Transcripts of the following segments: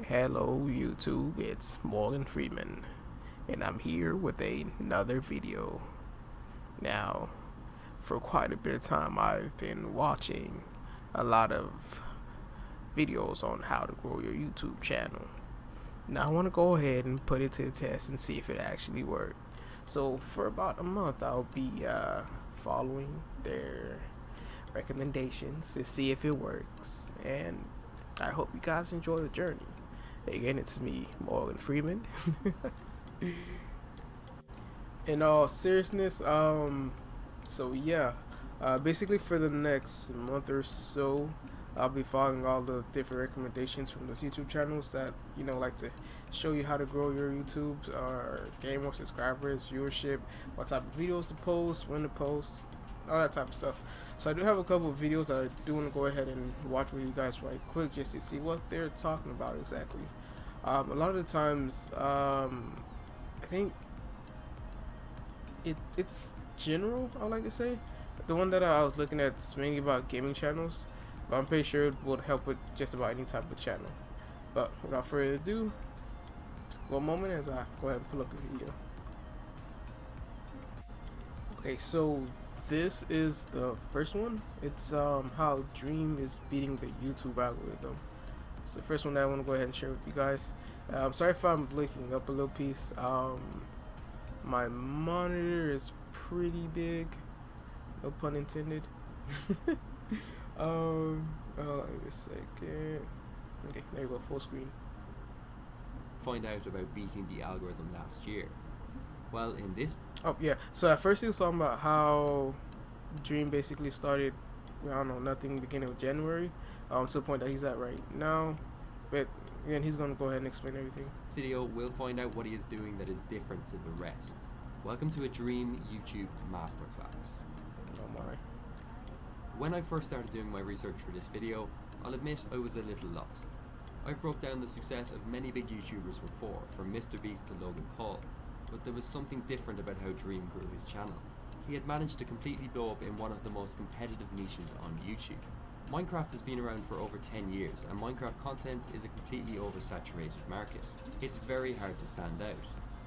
Hello YouTube, it's Morgan Freeman, and I'm here with another video. Now, for quite a bit of time I've been watching a lot of videos on how to grow your YouTube channel. Now I want to go ahead and put it to the test and see if it actually worked. So for about a month I'll be following their recommendations to see if it works, and I hope you guys enjoy the journey. Again, it's me, Morgan Freeman. In all seriousness, so yeah, basically for the next month or so, I'll be following all the different recommendations from those YouTube channels that like to show you how to grow your YouTube or gain more subscribers, viewership, what type of videos to post, when to post, all that type of stuff. So I do have a couple of videos that I do want to go ahead and watch with you guys right quick just to see what they're talking about exactly. A lot of the times, I think it's general, I like to say. The one that I was looking at is mainly about gaming channels, but I'm pretty sure it would help with just about any type of channel. But without further ado, just one moment as I go ahead and pull up the video. Okay, so this is the first one. It's how Dream is beating the YouTube algorithm. It's the first one that I want to go ahead and share with you guys. Sorry if I'm blinking up a little piece. My monitor is pretty big, no pun intended. Wait a second. Okay, there you go, full screen. Find out about beating the algorithm last year. Well, in this... Oh yeah, so at first he was talking about how Dream basically started, I don't know, nothing beginning of January, to the point that he's at right now. But again, he's gonna go ahead and explain everything. Video, we'll find out what he is doing that is different to the rest. Welcome to a Dream YouTube Masterclass. Oh my. When I first started doing my research for this video, I'll admit I was a little lost. I've broke down the success of many big YouTubers before, from Mr. Beast to Logan Paul, but there was something different about how Dream grew his channel. He had managed to completely blow up in one of the most competitive niches on YouTube. Minecraft has been around for over 10 years, and Minecraft content is a completely oversaturated market. It's very hard to stand out,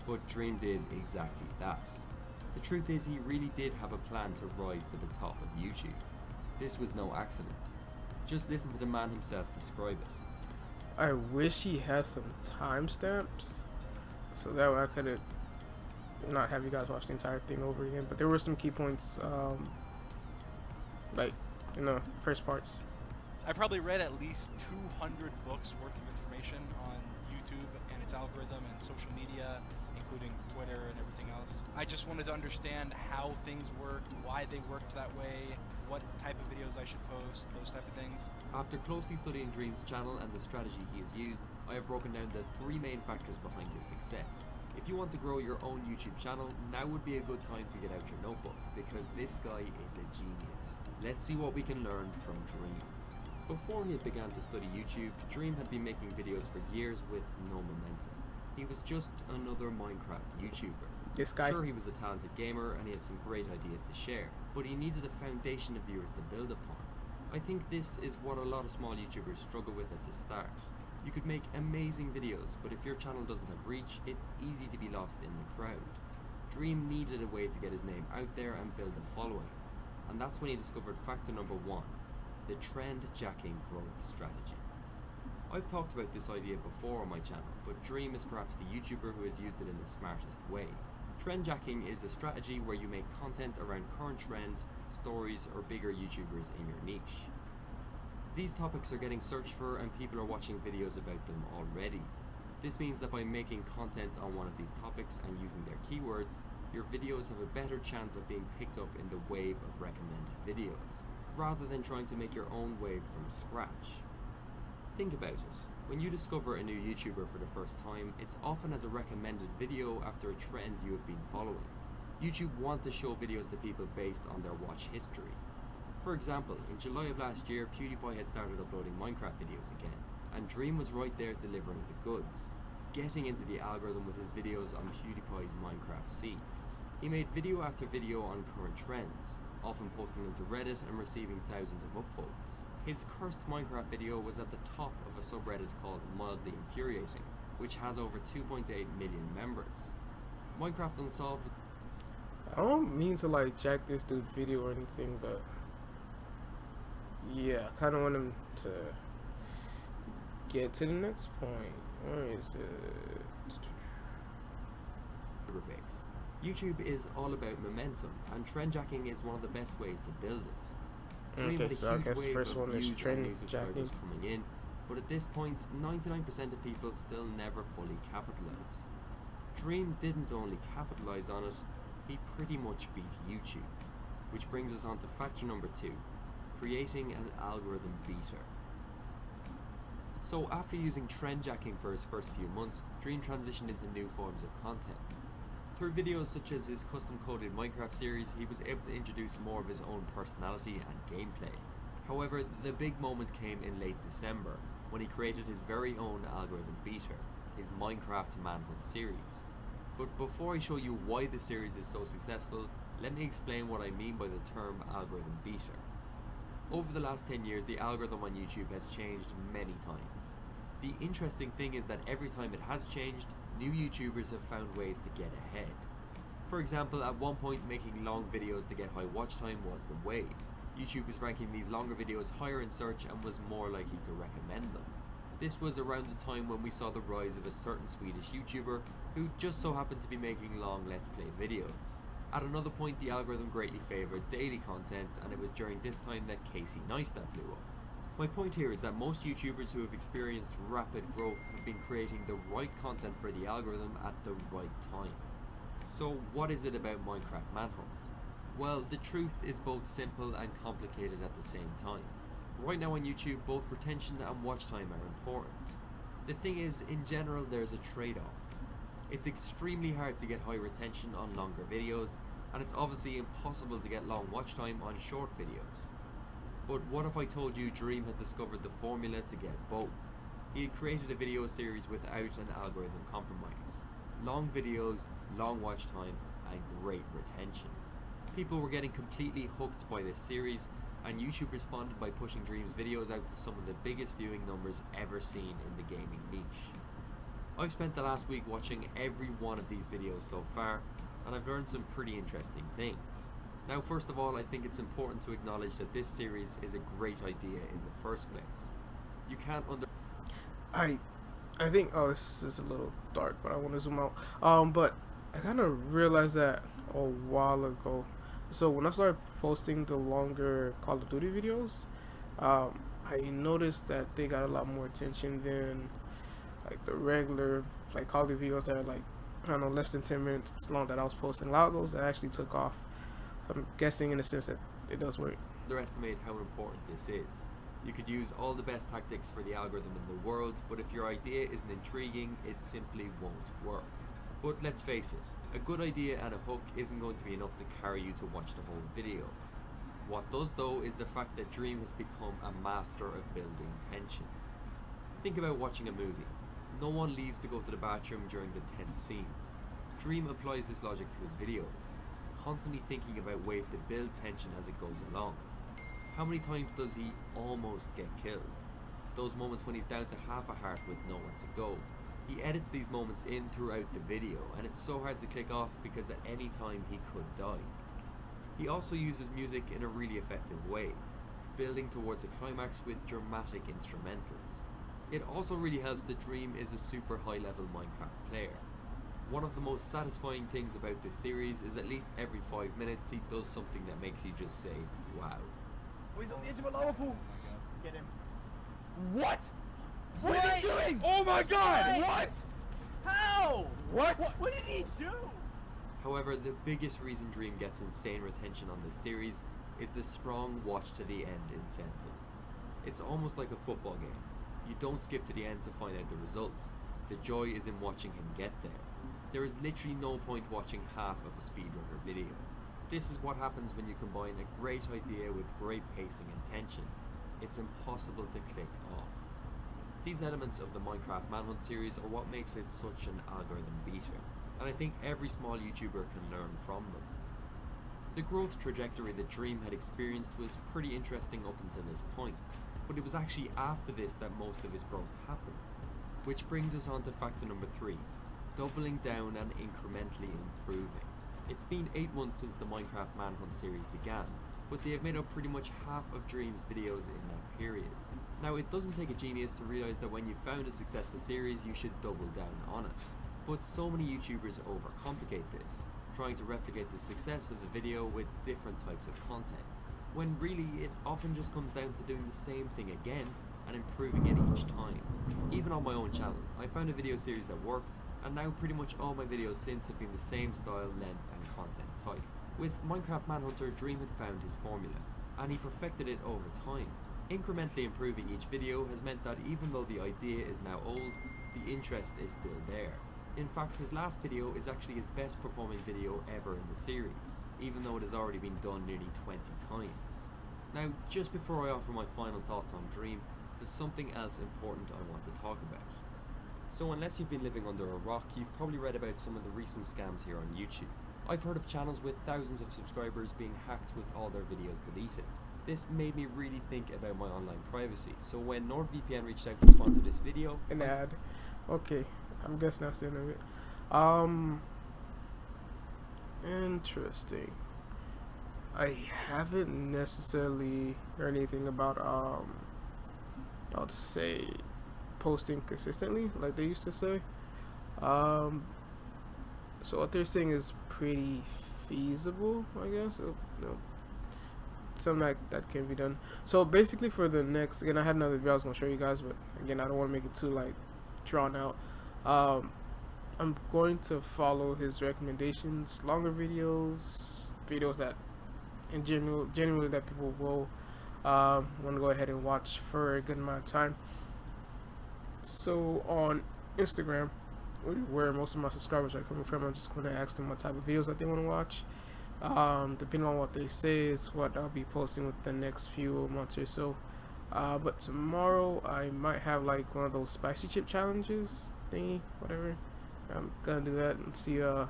but Dream did exactly that. The truth is, he really did have a plan to rise to the top of YouTube. This was no accident. Just listen to the man himself describe it. I wish he had some timestamps, so that way I could have not have you guys watch the entire thing over again. But there were some key points, like first parts. I probably read at least 200 books worth of information on YouTube and its algorithm and social media, including Twitter and everything else. I just wanted to understand how things work, why they worked that way, what type of videos I should post, those type of things. After closely studying Dream's channel and the strategy he has used, I have broken down the 3 main factors behind his success. If you want to grow your own YouTube channel, now would be a good time to get out your notebook, because this guy is a genius. Let's see what we can learn from Dream. Before he began to study YouTube, Dream had been making videos for years with no momentum. He was just another Minecraft YouTuber. This guy. Sure, he was a talented gamer and he had some great ideas to share, but he needed a foundation of viewers to build upon. I think this is what a lot of small YouTubers struggle with at the start. You could make amazing videos, but if your channel doesn't have reach, it's easy to be lost in the crowd. Dream needed a way to get his name out there and build a following, and that's when he discovered factor number 1, the trend jacking growth strategy. I've talked about this idea before on my channel, but Dream is perhaps the YouTuber who has used it in the smartest way. Trend jacking is a strategy where you make content around current trends, stories, or bigger YouTubers in your niche. These topics are getting searched for and people are watching videos about them already. This means that by making content on one of these topics and using their keywords, your videos have a better chance of being picked up in the wave of recommended videos, rather than trying to make your own wave from scratch. Think about it. When you discover a new YouTuber for the first time, it's often as a recommended video after a trend you have been following. YouTube want to show videos to people based on their watch history. For example, in July of last year, PewDiePie had started uploading Minecraft videos again, and Dream was right there delivering the goods, getting into the algorithm with his videos on PewDiePie's Minecraft scene. He made video after video on current trends, often posting them to Reddit and receiving thousands of upvotes. His cursed Minecraft video was at the top of a subreddit called Mildly Infuriating, which has over 2.8 million members. Minecraft Unsolved. I don't mean to like jack this dude's video or anything, but yeah, I kind of want him to get to the next point. Where is it? YouTube is all about momentum, and trendjacking is one of the best ways to build it. Dream Okay, had a so I huge guess wave first of one is views and new trendjacking. subscribers coming in, but at this point, 99% of people still never fully capitalize. Dream didn't only capitalize on it, he pretty much beat YouTube. Which brings us on to factor number 2, creating an algorithm beater. So after using trendjacking for his first few months, Dream transitioned into new forms of content. Through videos such as his custom-coded Minecraft series, he was able to introduce more of his own personality and gameplay. However, the big moment came in late December, when he created his very own algorithm beater, his Minecraft Manhunt series. But before I show you why the series is so successful, let me explain what I mean by the term algorithm beater. Over the last 10 years, the algorithm on YouTube has changed many times. The interesting thing is that every time it has changed, new YouTubers have found ways to get ahead. For example, at one point making long videos to get high watch time was the wave. YouTube was ranking these longer videos higher in search and was more likely to recommend them. This was around the time when we saw the rise of a certain Swedish YouTuber who just so happened to be making long Let's Play videos. At another point, the algorithm greatly favoured daily content, and it was during this time that Casey Neistat blew up. My point here is that most YouTubers who have experienced rapid growth have been creating the right content for the algorithm at the right time. So what is it about Minecraft Manhunt? Well, the truth is both simple and complicated at the same time. Right now on YouTube, both retention and watch time are important. The thing is, in general, there's a trade-off. It's extremely hard to get high retention on longer videos, and it's obviously impossible to get long watch time on short videos. But what if I told you Dream had discovered the formula to get both? He had created a video series without an algorithm compromise. Long videos, long watch time, and great retention. People were getting completely hooked by this series, and YouTube responded by pushing Dream's videos out to some of the biggest viewing numbers ever seen in the gaming niche. I've spent the last week watching every one of these videos so far, and I've learned some pretty interesting things. Now, first of all, I think it's important to acknowledge that this series is a great idea in the first place. You can't I think, oh, this is a little dark, but I want to zoom out. But I kind of realized that a while ago. So when I started posting the longer Call of Duty videos, I noticed that they got a lot more attention than like the regular like Call of Duty videos that are like, I don't know, less than 10 minutes long that I was posting. A lot of those that actually took off. So I'm guessing in the sense that it does work. underestimate how important this is. You could use all the best tactics for the algorithm in the world, but if your idea isn't intriguing, it simply won't work. But let's face it, a good idea and a hook isn't going to be enough to carry you to watch the whole video. What does though is the fact that Dream has become a master of building tension. Think about watching a movie. No one leaves to go to the bathroom during the tense scenes. Dream applies this logic to his videos, constantly thinking about ways to build tension as it goes along. How many times does he almost get killed? Those moments when he's down to half a heart with nowhere to go. He edits these moments in throughout the video, and it's so hard to click off because at any time he could die. He also uses music in a really effective way, building towards a climax with dramatic instrumentals. It also really helps that Dream is a super high level Minecraft player. One of the most satisfying things about this series is at least every 5 minutes he does something that makes you just say, wow. Oh, he's on the edge of a lava pool. Get him. What? What are you doing? Oh my god! What? How? What? What did he do? However, the biggest reason Dream gets insane retention on this series is the strong watch to the end incentive. It's almost like a football game. You don't skip to the end to find out the result. The joy is in watching him get there. There is literally no point watching half of a speedrunner video. This is what happens when you combine a great idea with great pacing and tension. It's impossible to click off. These elements of the Minecraft Manhunt series are what makes it such an algorithm beater, and I think every small YouTuber can learn from them. The growth trajectory that Dream had experienced was pretty interesting up until this point, but it was actually after this that most of his growth happened. Which brings us on to factor number 3, doubling down and incrementally improving. It's been 8 months since the Minecraft Manhunt series began, but they have made up pretty much half of Dream's videos in that period. Now, it doesn't take a genius to realise that when you've found a successful series, you should double down on it. But so many YouTubers overcomplicate this, trying to replicate the success of the video with different types of content, when really it often just comes down to doing the same thing again and improving it each time. Even on my own channel, I found a video series that worked, and now pretty much all my videos since have been the same style, length and content type. With Minecraft Manhunter, Dream had found his formula, and he perfected it over time. Incrementally improving each video has meant that even though the idea is now old, the interest is still there. In fact, his last video is actually his best performing video ever in the series, even though it has already been done nearly 20 times. Now, just before I offer my final thoughts on Dream, there's something else important I want to talk about. So unless you've been living under a rock, you've probably read about some of the recent scams here on YouTube. I've heard of channels with thousands of subscribers being hacked with all their videos deleted. This made me really think about my online privacy, so when NordVPN reached out to sponsor this video... An ad. Okay, I'm guessing that's the end of it. Interesting. I haven't necessarily heard anything about, I'll say, posting consistently, like they used to say. So what they're saying is pretty feasible, I guess. Something like that can be done. So basically for the next, again, I had another video I was going to show you guys, but again, I don't want to make it too like drawn out. I'm going to follow his recommendations, longer videos that in generally that people will want to go ahead and watch for a good amount of time. So on Instagram, where most of my subscribers are coming from, I'm just going to ask them what type of videos that they want to watch. Depending on what they say is what I'll be posting with the next few months or so. But tomorrow I might have like one of those spicy chip challenges thingy, whatever. I'm gonna do that and see how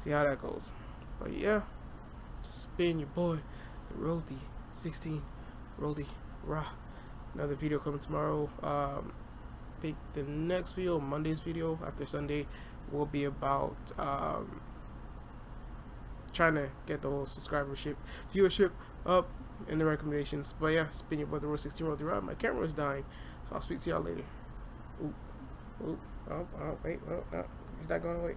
that goes. But yeah, spin your boy, the Roldie 16, Roldie Rah. Another video coming tomorrow. I think the next video, Monday's video after Sunday, will be about trying to get the whole viewership up in the recommendations. But yeah, spin your boy, the Roldie 16, Roldie Rah. My camera is dying, so I'll speak to y'all later. Ooh, ooh, oh, wait, oh, no, it's not going away.